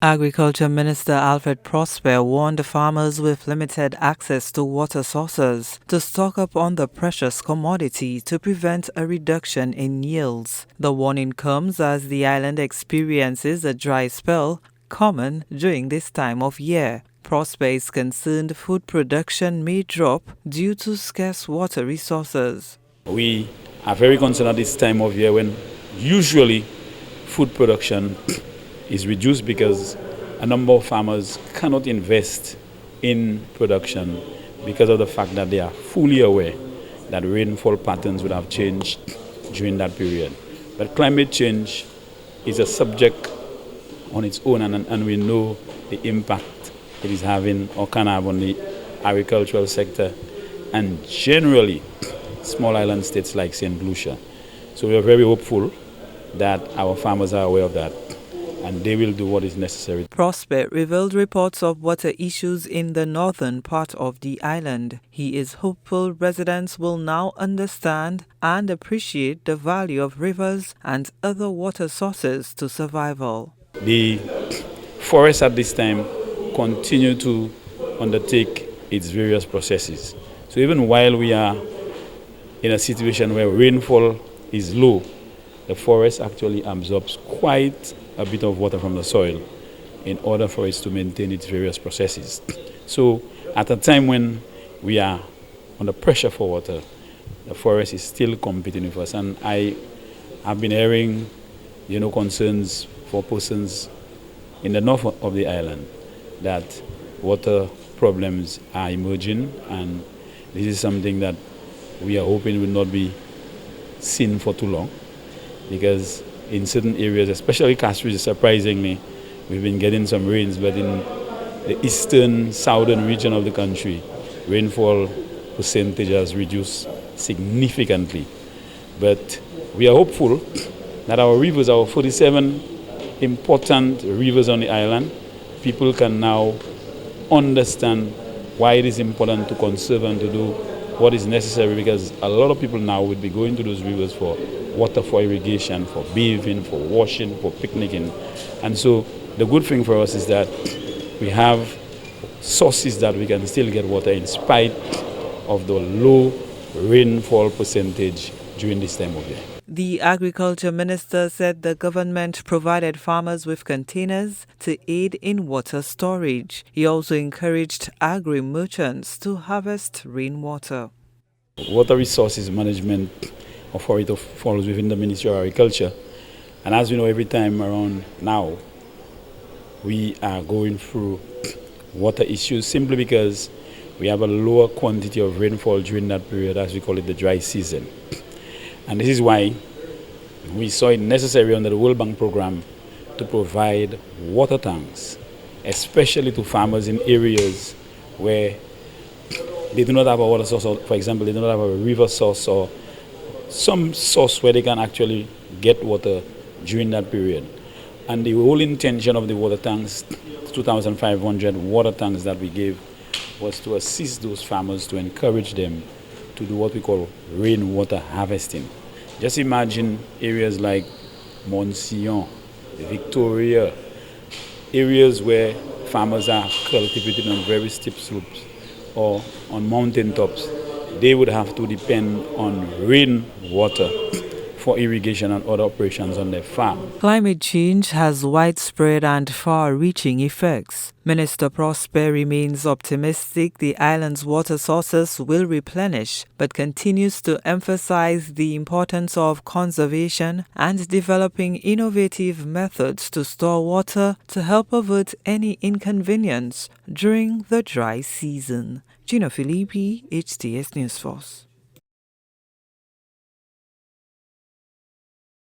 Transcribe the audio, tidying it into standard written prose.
Agriculture Minister Alfred Prospere warned farmers with limited access to water sources to stock up on the precious commodity to prevent a reduction in yields. The warning comes as the island experiences a dry spell common during this time of year. Prospere is concerned food production may drop due to scarce water resources. We are very concerned at this time of year when usually food production is reduced because a number of farmers cannot invest in production because of the fact that they are fully aware that rainfall patterns would have changed during that period. But climate change is a subject on its own, and we know the impact it is having or can have on the agricultural sector and generally small island states like Saint Lucia. So we are very hopeful that our farmers are aware of that, and they will do what is necessary. Prospere revealed reports of water issues in the northern part of the island. He is hopeful residents will now understand and appreciate the value of rivers and other water sources to survival. The forests at this time continue to undertake its various processes. So even while we are in a situation where rainfall is low, the forest actually absorbs quite a bit of water from the soil in order for it to maintain its various processes. So at a time when we are under pressure for water, the forest is still competing with us. And I have been hearing, concerns for persons in the north of the island that water problems are emerging, and this is something that we are hoping will not be seen for too long, because in certain areas, especially Scarce, surprisingly, we've been getting some rains, but in the eastern, southern region of the country, rainfall percentage has reduced significantly. But we are hopeful that our rivers, our 47 important rivers on the island, people can now understand why it is important to conserve and to do what is necessary, because a lot of people now would be going to those rivers for water, for irrigation, for bathing, for washing, for picnicking. And so the good thing for us is that we have sources that we can still get water in spite of the low rainfall percentage during this time of year. The Agriculture Minister said the government provided farmers with containers to aid in water storage. He also encouraged agri-merchants to harvest rainwater. Water Resources Management Authority falls within the Ministry of Agriculture. And as we know, every time around now, we are going through water issues simply because we have a lower quantity of rainfall during that period, as we call it the dry season. And this is why we saw it necessary under the World Bank program to provide water tanks, especially to farmers in areas where they do not have a water source, or for example, they do not have a river source or some source where they can actually get water during that period. And the whole intention of the water tanks, 2,500 water tanks that we gave, was to assist those farmers, to encourage them to do what we call rainwater harvesting. Just imagine areas like Monsillon, Victoria, areas where farmers are cultivating on very steep slopes or on mountain tops. They would have to depend on rainwater for irrigation and other operations on their farm. Climate change has widespread and far-reaching effects. Minister Prospere remains optimistic the island's water sources will replenish, but continues to emphasize the importance of conservation and developing innovative methods to store water to help avert any inconvenience during the dry season. Gina Filippi, HTS News Force.